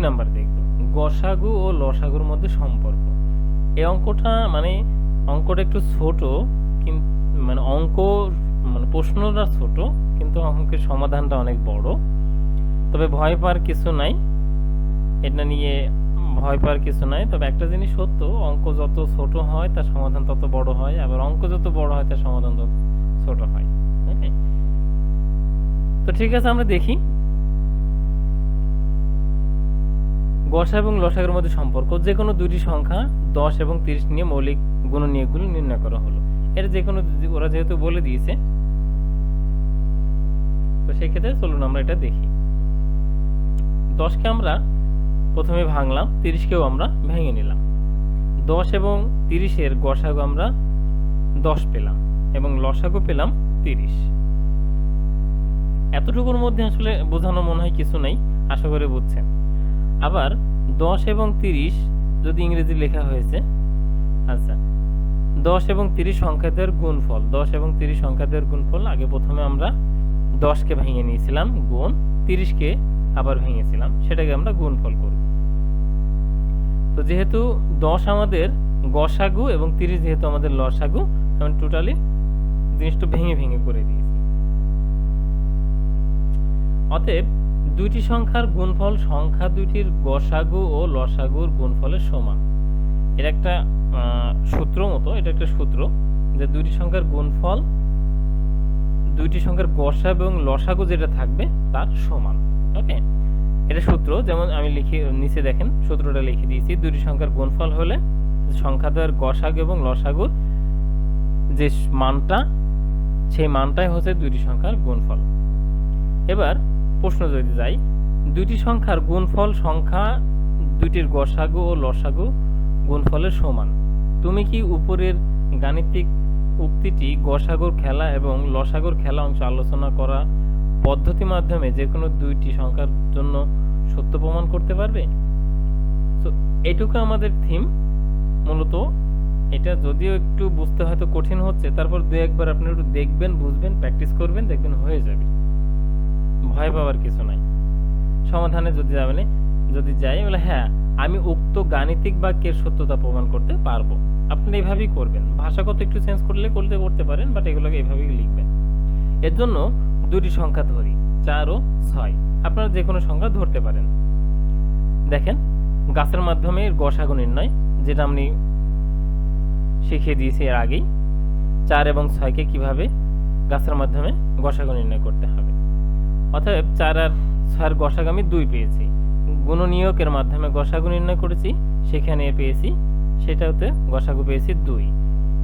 Number দেখব, গসাগু ও লসাগুর মধ্যে সম্পর্ক। এই অঙ্কটা অঙ্কটা একটু ছোট, কিন্তু অঙ্ক প্রশ্নটা ছোট, কিন্তু অঙ্কের সমাধানটা অনেক বড়। তবে ভয় পাওয়ার কিছু নাই, এটা নিয়ে ভয় পাওয়ার কিছু নাই। তবে একটা জিনিস সত্য, অঙ্ক যত ছোট হয় তার সমাধান তত বড় হয়, আবার অঙ্ক যত বড় হয় তার সমাধান তত ছোট হয়। ওকে, তো ঠিক আছে, আমরা দেখি গসা এবং লসাগুর মধ্যে সম্পর্ক। যে কোনো দুটি সংখ্যা 10 এবং 30 নিয়ে মৌলিক গুণনীয়কগুলো নির্ণয় করা হলো। এটা যে কোনো, ওরা যেহেতু বলে দিয়েছে, তো সেই ক্ষেত্রে চলুন আমরা এটা দেখি। 10কে আমরা প্রথমে ভাঙলাম, 30কেও আমরা ভেঙে নিলাম। 10 এবং 30-এর গসাগু আমরা 10 পেলাম এবং লসাগু পেলাম 30। এতটুকুর মধ্যে আসলে বোঝানো মনে হয় কিছু নাই, আশা করি বুঝছেন। আবার 10 এবং 30 যদি ইংরেজি লেখা হয়েছে, আচ্ছা, 10 এবং 30 সংখ্যাদের গুণফল, 10 এবং 30 সংখ্যাদের গুণফল। আগে প্রথমে আমরা 10কে ভেঙে নিয়েছিলাম গুণ, 30কে আবার ভেঙেছিলাম, সেটাকে আমরা গুণফল করব। তো যেহেতু 10 আমাদের গসাগু এবং 30 যেহেতু আমাদের লসাগু, আমি টোটালি জিনিসটা ভেঙে ভেঙে করে দিয়েছি। অতএব দুইটি সংখ্যার গুণফল সংখ্যা দুইটির গসাগু ও লসাগুর গুণফলের সমান। এটা একটা সূত্র মতো, এটা একটা সূত্র যে দুইটি সংখ্যার গুণফল দুইটি সংখ্যার গসা এবং লসাগু যেটা থাকবে তার সমান। ওকে, এটা সূত্র। যেমন আমি নিচে দেখেন সূত্রটা লিখে দিয়েছি, দুইটি সংখ্যার গুণফল হলে সংখ্যাদ্বয়ের গসাগু এবং লসাগুর যে মানটা, সেই মানটাই হচ্ছে দুইটি সংখ্যার গুণফল। এবার প্রশ্ন যদি যাই, দুইটি সংখ্যার গুণফল সংখ্যা দুইটির গসাগু ও লসাগু গুণফলের সমান। তুমি কি উপরের গাণিতিক উক্তিটি গসাগুর খেলা এবং লসাগুর খেলা অংশ আলোচনা করা পদ্ধতি মাধ্যমে যে কোনো দুইটি সংখ্যার জন্য সত্য প্রমাণ করতে পারবে? তো এটুকু আমাদের থিম মূলত। এটা যদিও একটু বুঝতে হয়তো কঠিন হচ্ছে, তারপর দু একবার আপনি একটু দেখবেন, বুঝবেন, প্র্যাকটিস করবেন, দেখবেন হয়ে যাবে। ভয় পাওয়ার কিছু নাই। সমাধানে যদি যাই বলে হ্যাঁ আমি উক্ত গাণিতিক বাক্যের সত্যতা প্রমাণ করতে পারবো, আপনি এইভাবেই করবেন। ভাষাগত একটু চেঞ্জ করতে পারেন, বাট এগুলোকে এইভাবেই লিখবেন। এর জন্য দুটি সংখ্যা ধরি, 4 ও 6। আপনারা যে কোনো সংখ্যা ধরতে পারেন। দেখেন গাছের মাধ্যমে গসাগু নির্ণয়, যেটা আমি শিখিয়ে দিয়েছি এর আগেই। 4 এবং 6কে কিভাবে গাছের মাধ্যমে গসাগু নির্ণয় করতে হবে। অতএব 4 আর 6 গসাগু আমি 2 পেয়েছি। গুণনীয়কের মাধ্যমে গসাগু নির্ণয় করেছি, সেখানে পেয়েছি, সেটাতে গসাগু পেয়েছি 2।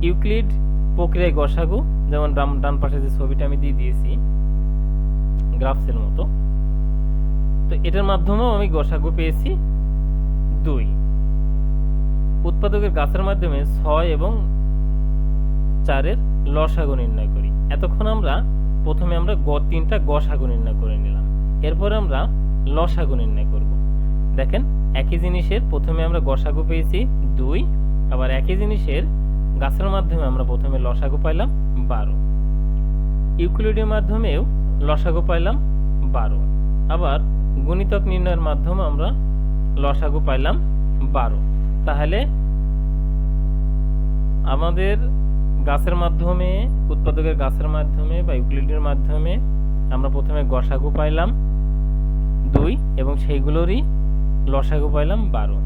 ইউক্লিড প্রক্রিয়ায় গসাগু, যেমন ডান পাশে যে ছবিটা আমি দিয়ে দিয়েছি গ্রাফসের মতো, তো এটার মাধ্যমেও আমি গসাগু পেয়েছি 2। উৎপাদকের গাছের মাধ্যমে 6 এবং 4-এর লসাগু নির্ণয় করি। এতক্ষণ প্রথমে আমরা 3টা গসাগু নির্ণয় করে নিলাম, এরপরে আমরা লসাগু নির্ণয় করব। দেখেন একই জিনিসের প্রথমে আমরা গসাগু পেয়েছি 2, আবার একই জিনিসের গাছের মাধ্যমে আমরা প্রথমে লসাগু পাইলাম 12। ইউক্লিডের মাধ্যমেও লসাগু পাইলাম 12, আবার গুণিতক নির্ণয়ের মাধ্যমে আমরা লসাগু পাইলাম 12। তাহলে আমাদের গাছের মাধ্যমে, উৎপাদকের গাছের মাধ্যমে বা ইউক্লিডের মাধ্যমে আমরা প্রথমে গসাগু পাইলাম 2 এবং সেইগুলোরই লসাগু পাইলাম 12।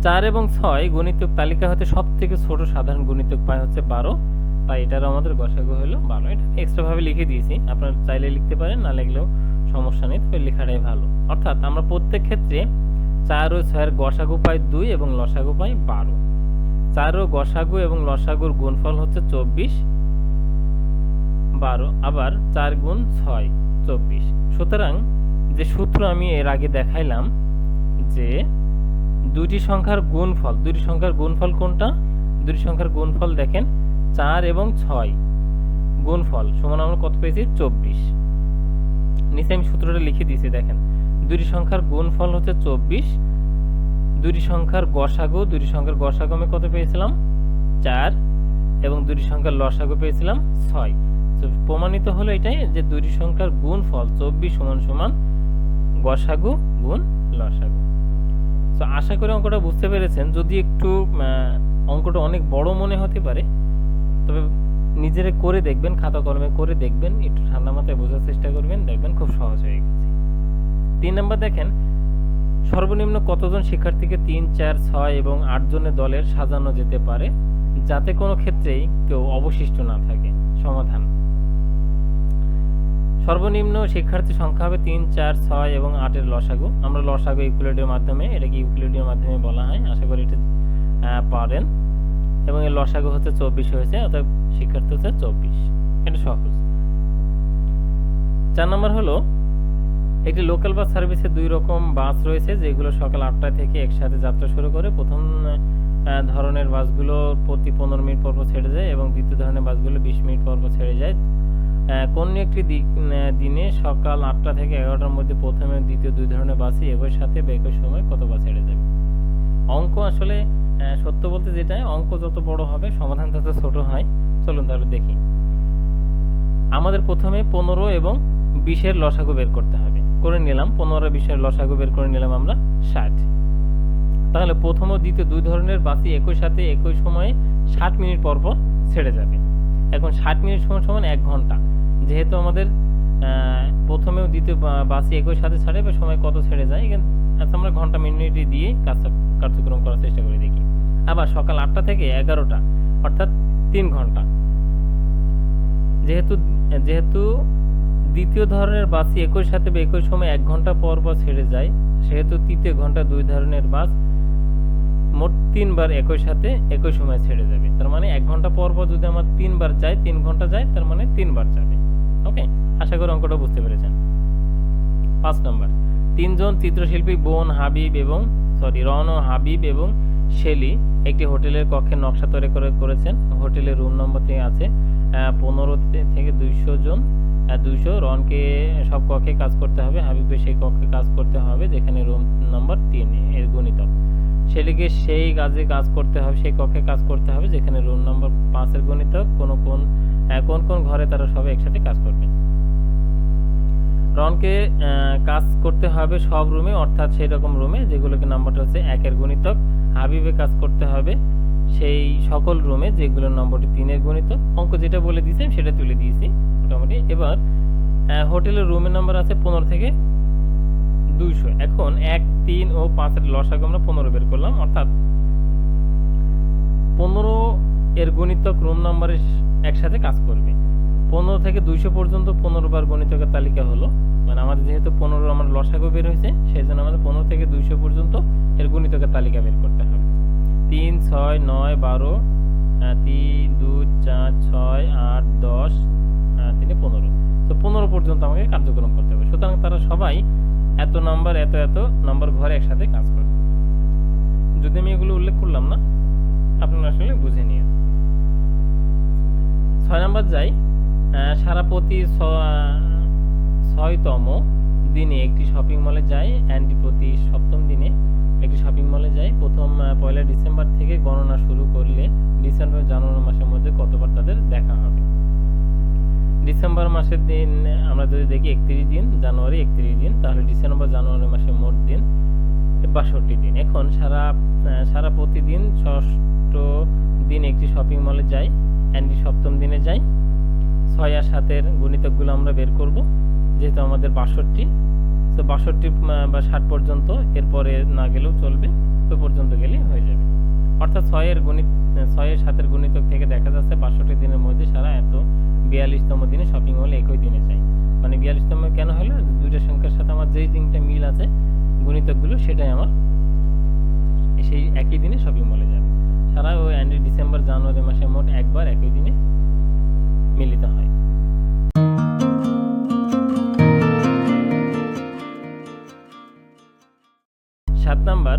4 এবং 6 গুণিতক তালিকা হতে সব থেকে ছোট সাধারণ গুণিতক পাই হচ্ছে 12, তাই এটার আমাদের গসাগু হলো 12। এটা এক্সট্রা ভাবে লিখে দিয়েছি, আপনারা চাইলে লিখতে পারেন, না লিখলেও সমস্যা নেই, তবে লেখাটাই ভালো। অর্থাৎ আমরা প্রত্যেক ক্ষেত্রে 4 ও 6-এর গসাগু পাই 2 এবং লসাগু পাই 12। 4 ও গসাগু এবং লসাগুর গুণফল হচ্ছে 24, 12, আবার 4 গুণ 6 24। সুতরাং যে সূত্র আমি এর আগে দেখাইলাম যে দুইটি সংখ্যার গুণফল কোনটা? দুটি সংখ্যার গুণফল দেখেন 4 এবং 6 গুণফল সমান আমরা কত পেয়েছি? 24। নিচে আমি সূত্রটা লিখে দিয়েছি, দেখেন দুটি সংখ্যার গুণফল হচ্ছে 24। দুটি সংখ্যার গসাগু আমি কত পেয়েছিলাম? 4, এবং দুটি সংখ্যার লসাগু পেয়েছিলাম 6। তো প্রমাণিত হলো এটাই যে দুটি সংখ্যার গুণফল 24 সমান সমান গসাগু গুণ লসাগু। তো আশা করি অঙ্কটা বুঝতে পেরেছেন। যদি একটু অঙ্কটা অনেক বড় মনে হতে পারে, তবে নিজেরা করে দেখবেন, খাতা কলমে করে দেখবেন, একটু ঠান্ডা মাথায় বোঝার চেষ্টা করবেন, দেখবেন খুব সহজ হয়ে গেছে। 3 নম্বর দেখেন, সর্বনিম্ন কতজন শিক্ষার্থীকে 3, 4, 6 এবং 8 জনের দলের সাজানো যেতে পারে যাতে কোনো ক্ষেত্রেই কেউ অবশিষ্ট না থাকে? সমাধান। সর্বনিম্ন শিক্ষার্থী সংখ্যা হবে 3, 4, 6 এবং 8 এর লসাগু। আমরা লসাগু ইউক্লিডের মাধ্যমে, এটাকে ইউক্লিডের মাধ্যমে বলা হয়, আশা করি এটা পারেন। এবং এর লসাগু হচ্ছে 24 হয়েছে, অর্থাৎ শিক্ষার্থী হচ্ছে 24। এটা সহজ। 4 নম্বর হলো, একটি লোকাল বাস সার্ভিসে 2 রকম বাস রয়েছে যেগুলো সকাল 8টা থেকে একসাথে যাত্রা শুরু করে। প্রথম ধরনের বাসগুলো প্রতি 15 মিনিট পর পর ছেড়ে যায় এবং দ্বিতীয় ধরনের বাসগুলো 20 মিনিট পর পর ছেড়ে যায়। কোন একটি দিনে সকাল 8টা থেকে 11টার মধ্যে প্রথম এবং দ্বিতীয় 2 ধরনের বাসই একই সাথে বা একই সময় কতবার ছেড়ে যাবে? অঙ্ক আসলে সত্য বলতে যেটা, অঙ্ক যত বড় হবে সমাধান তত ছোট হয়। চলুন তাহলে দেখি। আমাদের প্রথমে 15 এবং 20 এর লসাগু বের করতে হবে। করে নিলাম 15 আর 20 এর লসাগু বের করে নিলাম আমরা 60। তাহলে প্রথম ও দ্বিতীয় 2 ধরনের বাসই একই সাথে একই সময়ে 60 মিনিট পর পর ছেড়ে যাবে। এখন 60 মিনিট সমান 1 ঘন্টা। যেহেতু আমাদের প্রথমে ও দ্বিতীয় বাসই একই সাথে ছাড়ে বা সময় কত ছেড়ে যায়, আচ্ছা আমরা ঘন্টা মিনিটে দিয়ে কার্যক্রম করার চেষ্টা করে দেখি। আবার সকাল 8টা থেকে 11টা, অর্থাৎ 3 ঘন্টা। যেহেতু দ্বিতীয় ধরনের বাসই একই সাথে বা একই সময় 1 ঘন্টা পর পর ছেড়ে যায়, সেহেতু তৃতীয় ঘন্টা 2 ধরনের বাস মোট 3 বার একই সাথে একই সময় ছেড়ে যাবে। তার মানে 1 ঘন্টা পর পর যদি আমার 3 বার যায়, 3 ঘন্টা যায়, তার মানে 3 বার যাবে। ওকে, আশা করি অঙ্কটা বুঝতে পেরেছেন। 5 নম্বর, 3 জন চিত্রশিল্পী রন ও হাবিব এবং শেলি একটি হোটেলের কক্ষের নকশা তৈরি করেছেন। হোটেলের রুম নম্বর আছে 15 থেকে 200 জন। 200 রনকে সব কক্ষে কাজ করতে হবে, হাবিবকে সেই কক্ষে কাজ করতে হবে যেখানে রুম নম্বর 3 এর গুণিতক। শেলিকে সেই কাজে কাজ করতে হবে, সেই কক্ষে কাজ করতে হবে যেখানে রুম নম্বর 5 এর গুণিতক। কোন ঘরে তারা সবাই একসাথে কাজ করবে? রনকে কাজ করতে হবে সব রুমে, অর্থাৎ সেই রকম রুমে যেগুলোকে নাম্বারটা হচ্ছে 1 এর গুণিতক। হাবিবে কাজ করতে হবে সেই সকল রুমে যেগুলোর নম্বরটি 3 এর গুণিতক। অঙ্ক যেটা বলে দিয়েছি সেটা তুলে দিয়েছি মোটামুটি। এবার হোটেলের রুমের নাম্বার আছে 15 থেকে 200। এখন 1, 3 ও 5 এর লসাগু আমরা 15 বের করলাম, অর্থাৎ 15 এর গুণিতক রুম নাম্বারের একসাথে কাজ করবে। 15 থেকে 200 পর্যন্ত 15 বার গুণিতকের তালিকা হলো, মানে আমাদের যেহেতু 15 আমার লসাগু বের হয়েছে, সেই জন্য আমাদের 15 থেকে 200 পর্যন্ত এর গুণিতকের তালিকা বের করতে হবে। 3, 6, 9, 12, 3, 2, 4, 6, 8, 10, 3, 15। তো 15 পর্যন্ত আমাকে কার্যক্রম করতে হবে। সুতরাং তারা সবাই এত নাম্বার এত নাম্বার ঘরে একসাথে কাজ করবে। যদি আমি এগুলো উল্লেখ করলাম না, আপনারা আসলে বুঝে নিন। 6 নাম্বার যাই। সারা প্রতি 6তম দিনে একটি শপিং মলে যায়। অ্যান্ডি প্রতি 7ম দিনে একটি শপিং মলে যায়। প্রথম 1 ডিসেম্বর থেকে গণনা শুরু করলে ডিসেম্বর জানুয়ারি মাসের মধ্যে কতবার তাদের দেখা হবে? ডিসেম্বর মাসের দিন আমরা যদি দেখি 31 দিন, জানুয়ারি 31 দিন, তাহলে ডিসেম্বর জানুয়ারি মাসের মোট দিন 62 দিন। এখন সারা প্রতিদিন 6ষ্ঠ দিন একটি শপিং মলে যায়। অ্যান্ডি 7ম দিনে যায়। 6 আর 7 গুণিতকগুলো আমরা বের করব, যেহেতু আমাদের 62, তো 62 বা 60 পর্যন্ত, এরপরে না গেলেও চলবে, তো পর্যন্ত গেলেই হয়ে যাবে। অর্থাৎ 6 এর 7 গুণিতক থেকে দেখা যাচ্ছে 62 দিনের মধ্যে সারা 42তম দিনে শপিং মলে একই দিনে যায়। মানে 42তম কেন হলো? দুইটা সংখ্যার সাথে আমার যেই দিনটা মিল আছে গুণিতকগুলো, সেটাই আমার সেই একই দিনে শপিং মলে যাবে। সারা ওই ডিসেম্বর জানুয়ারি মাসে মোট একবার একই দিনে মিলিত হয়। 7 নাম্বার,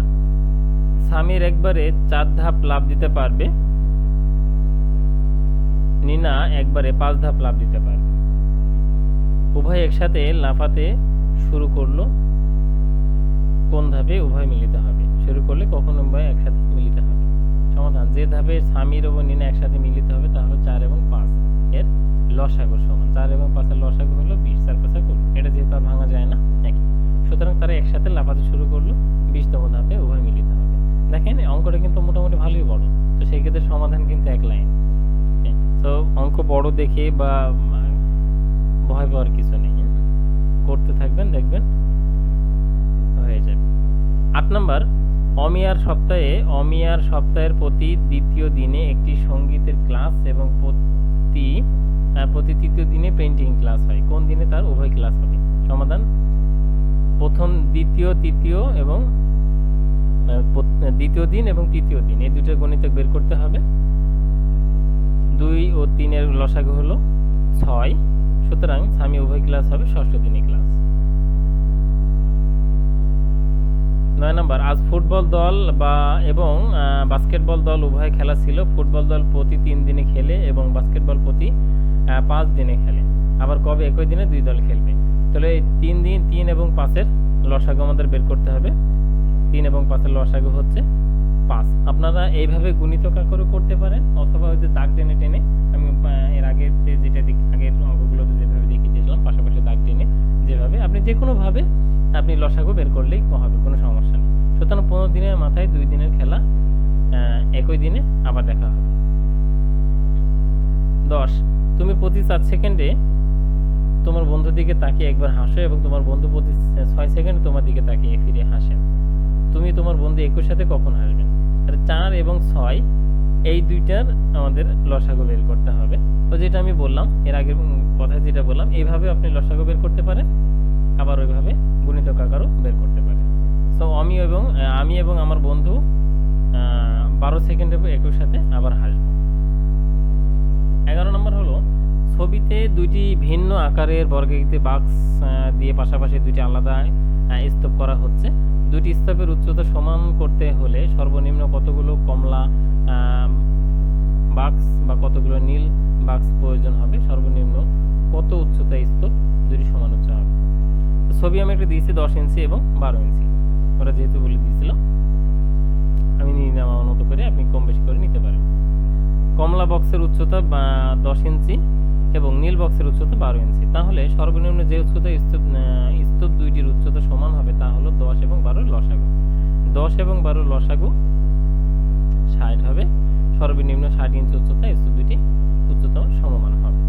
সামির একবারে 4 ধাপ লাফ দিতে পারবে, নিনা একবারে 5 ধাপ লাফ দিতে পারবে। উভয় একসাথে লাফাতে শুরু করলো, কোন ধাপে উভয় মিলিত হবে? শুরু করলে কখন উভয় একসাথে মিলিত হবে? সমাধান। যে ধাপে সামির এবং নিনা একসাথে মিলিত হবে তা হলো 4 এবং 5 এর লসাগু সমান। 4 এবং 5 এর লসাগু হলো 20। 4 5 এটা যেহেতু আর ভাঙা যায় না, একই। সুতরাং তারা একসাথে লাফাতে শুরু করলো, 20তম ধাপে উভয় মিলিত হবে। দেখেন অঙ্কটা কিন্তু মোটামুটি ভালোই বড়, তো সেই ক্ষেত্রে সমাধান কিন্তু এক লাইন। তো অঙ্ক বড় দেখে বা ভয় পাওয়ার কিছু নেই, করতে থাকবেন, দেখবেন হয়ে যাবে। 8 নাম্বার, অমিয়ার সপ্তাহের প্রতি দ্বিতীয় দিনে একটি সঙ্গীতের ক্লাস এবং প্রতি তৃতীয় দিনে পেইন্টিং ক্লাস হয়। কোন দিনে তার উভয় ক্লাস হবে? সমাধান, দ্বিতীয় দিন এবং তৃতীয় দিন, এই দুটো গণিতক বের করতে হবে। 2 ও 3 এর লসাগু হলো 6, সুতরাং সামি উভয় ক্লাস হবে ষষ্ঠ দিনে ক্লাস। 9 নাম্বার, আজ ফুটবল দল এবং বাস্কেটবল দল উভয় খেলা ছিল। ফুটবল দল প্রতি 3 দিনে খেলে এবং বাস্কেটবল প্রতি 5 দিনে খেলে। আবার কবে একই দিনে 2 দল খেলবে? তাহলে এই 3 এবং 5-এর লসাগু আমাদের বের করতে হবে। 3 এবং 5-এর লসাগু হচ্ছে 5। আপনারা এইভাবে গুণিতক আকারে করতে পারেন, অথবা ওই যে দাগ টেনে টেনে, আমি এর আগের অঙ্কগুলোতে যেভাবে দেখিয়ে দিয়েছিলাম, পাশাপাশি দাগ টেনে যেভাবে, আপনি যে কোনোভাবে আপনি লসাগু বের করলেই হবে, কোনো সমস্যা নেই। সুতরাং 15 দিনের মাথায় 2 দিনের খেলা একই দিনে আবার দেখা হবে। 10, তুমি প্রতি 4 সেকেন্ডে তোমার বন্ধুর দিকে তাকিয়ে একবার হাসো এবং তোমার বন্ধু প্রতি 6 সেকেন্ড তোমার দিকে তাকিয়ে ফিরে হাসেন। তুমি তোমার বন্ধু একই সাথে কখন হাসবেন? 4 এবং 6 এই দুইটার আমাদের লসাগু বের করতে হবে। তো যেটা আমি বললাম এর আগের কথায়, যেটা বললাম, এইভাবে আপনি লসাগু বের করতে পারেন, আবার ওইভাবে গুণিতক আকারও বের করতে পারেন। সো আমি এবং আমার বন্ধু 12 সেকেন্ডে একই সাথে আবার হাসবো। 11 নম্বর হলো, ছবিতে দুইটি ভিন্ন আকারের বর্গাকৃতি বাক্স দিয়ে পাশাপাশি দুইটি আলাদা স্তূপ করা হচ্ছে। দুইটি স্তূপের উচ্চতা সমান করতে হলে সর্বনিম্ন কতগুলো কমলা বাক্স বা কতগুলো নীল বাক্স প্রয়োজন হবে? সর্বনিম্ন কত উচ্চতা স্তূপ দুইটি সমান উচ্চতা হবে? ছবি আমি একটা দিয়েছি 10 ইঞ্চি এবং 12 ইঞ্চি, ওরা যেহেতু বলে দিয়েছিল আমি নিয়ে নেওয়া মতো করে আপনি কম বেশি করে নিতে পারেন। কমলা বক্সের উচ্চতা 10 ইঞ্চি এবং নীল বক্সের উচ্চতা 12 ইঞ্চি, তাহলে সর্বনিম্ন যে উচ্চতা স্তূপ দুইটির উচ্চতা সমান হবে তা হলো 10 এবং 12 লসাগু। 10 এবং 12 লসাগু 60 হবে। সর্বনিম্ন 60 ইঞ্চি উচ্চতা স্তূপ দুইটি উচ্চতা সমমান হবে।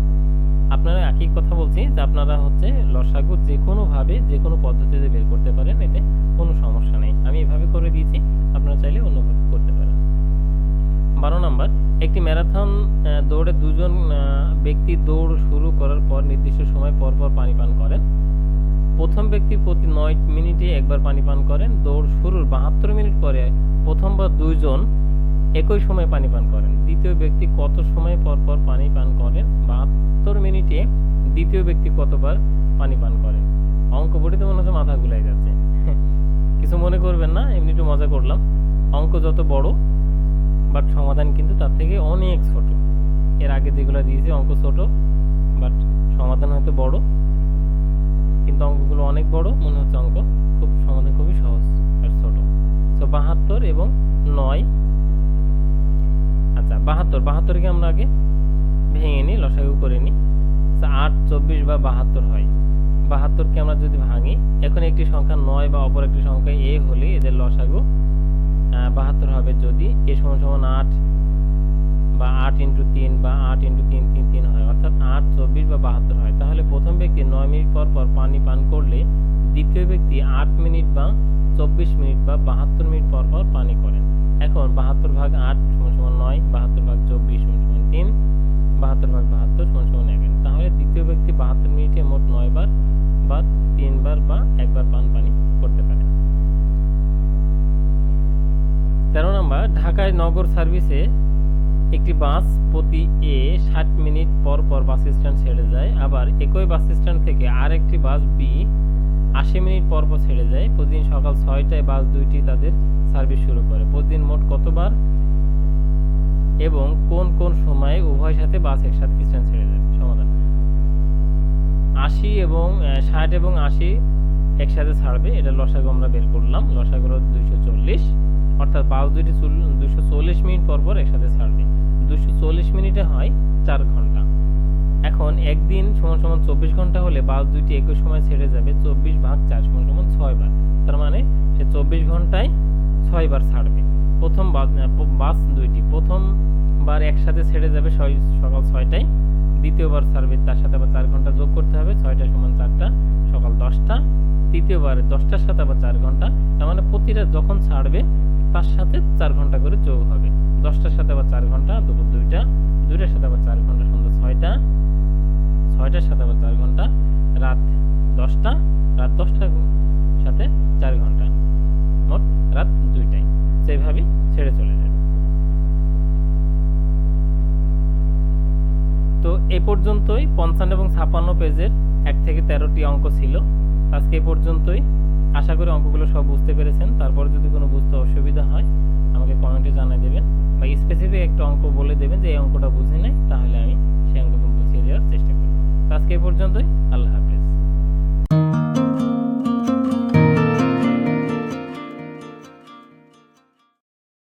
আপনারা একই কথা বলছি যে আপনারা হচ্ছে লসাগু যে কোনোভাবে যে কোনো পদ্ধতিতে বের করতে পারেন, এতে কোনো সমস্যা নেই। আমি এভাবে করে দিয়েছি, আপনারা চাইলে অন্যভাবে করতে পারেন। 12 নম্বর, একটি ম্যারাথন দৌড়ে দুজন ব্যক্তি দৌড় শুরু করার পর নির্দিষ্ট সময় পর পর পানি পান করেন। প্রথম ব্যক্তি প্রতি 9 মিনিটে একবার পানি পান করেন। দৌড় শুরুর 72 মিনিট পরে প্রথমবার দুইজন একই সময় পানি পান করেন। দ্বিতীয় ব্যক্তি কত সময় পর পর পানি পান করেন? 72 মিনিটে দ্বিতীয় ব্যক্তি কতবার পানি পান করেন? অঙ্ক পড়িতে মনে হচ্ছে মাথা গুলাই যাচ্ছে। কিছু মনে করবেন না, এমনি একটু মজা করলাম। অঙ্ক যত বড়, বাট সমাধান কিন্তু তার থেকে অনেক ছোট। এর আগে যেগুলো দিয়েছি অঙ্ক ছোট, বাট সমাধান হয়তো বড়, কিন্তু অঙ্কগুলো অনেক বড়। মনে হচ্ছে অঙ্ক সমাধান খুবই সহজ আর ছোট। তো 72 এবং 9, আচ্ছা 72কে আমরা আগে ভেঙে নিই, লসাগু করে নিই। 8, 24 বা 72 হয়। 72কে আমরা যদি ভাঙি, এখন একটি সংখ্যা 9 বা অপর একটি সংখ্যা a হলে এদের লসাগু 72 হবে যদি a সমান 8 বা 8 × 3 বা 8 × 3 3 3 হয়, অর্থাৎ 8, 24 বা 72 হয়। তাহলে প্রথম ব্যক্তি 9 মিনিট পর পর পানি পান করলে দ্বিতীয় ব্যক্তি 8 মিনিট বা 24 মিনিট বা 72 মিনিট পর পর পানি করেন। এখন 72 ভাগ 8 = 9, 72 ভাগ 24 = 3, 72 ভাগ 72 = 11। তাহলে দ্বিতীয় ব্যক্তি 72 মিনিটে মোট 9 বার বা 3 বার বা 1 বার পানি করতে পারে। 13 নম্বর, ঢাকায় নগর সার্ভিসে একটি বাস প্রতি 60 মিনিট পর পর বাস স্ট্যান্ড ছেড়ে যায়। আবার একই বাস স্ট্যান্ড থেকে আরেকটি বাস B 80 মিনিট পর পর ছেড়ে যায়। প্রতিদিন সকাল 6টায় বাস দুইটি তাদের সার্ভিস শুরু করে। প্রতিদিন মোট কতবার এবং কোন কোন সময়ে উভয় সাথে বাস একসাথে স্ট্যান্ড ছেড়ে যায়? সমাধান, 60 এবং 80 একসাথে ছাড়বে। এটা লসাগু আমরা বের করলাম, লসাগু হলো 240, অর্থাৎ বাস দুইটি 240 মিনিট পর পর একসাথে ছাড়বে। 240 মিনিটে হয় 4 ঘন্টা। এখন একদিন সমান সমান 24 ঘন্টা হলে বাস দুইটি একই সময় ছেড়ে যাবে, 24 ভাগ 4 সমান সমান 6 বার। তার মানে সে 24 ঘন্টায় 6 বার ছাড়বে। প্রথম বাস দুইটি প্রথমবার একসাথে ছেড়ে যাবে সকাল 6টায়, দ্বিতীয়বার ছাড়বে তার সাথে আবার 4 ঘন্টা যোগ করতে হবে, 6টা সমান 4টা সকাল 10টা, তৃতীয়বার 10টার সাথে আবার 4 ঘন্টা। তার মানে প্রতিটা যখন ছাড়বে তার সাথে 4 ঘন্টা করে যোগ হবে। 10টার সাথে আবার 4 ঘন্টা, দুপুর 2টা, 2টার সাথে আবার 4 ঘন্টা, সন্ধ্যা 6টা, 6টার সাথে আবার 4 ঘন্টা, রাত 10টা, রাত 10টার সাথে 4 ঘন্টা, মোট রাত 2টায়। সেইভাবেই ছেড়ে চলে যাবে। তো এই পর্যন্তই 55 এবং 56 পেজের 1 থেকে 13টি অঙ্ক ছিল। আজকে এই পর্যন্তই। আশা করি অঙ্কগুলো সব বুঝতে পেরেছেন। তারপর যদি কোনো বুঝতে অসুবিধা হয় আমাকে কমেন্টে জানিয়ে দেবেন, বা স্পেসিফিক একটা অঙ্ক বলে দেবেন যে এই অঙ্কটা বুঝি নাই, তাহলে আমি সেই অঙ্কটা বুঝিয়ে দেওয়ার চেষ্টা করব। আজকে এই পর্যন্তই। আল্লাহ হাফেজ।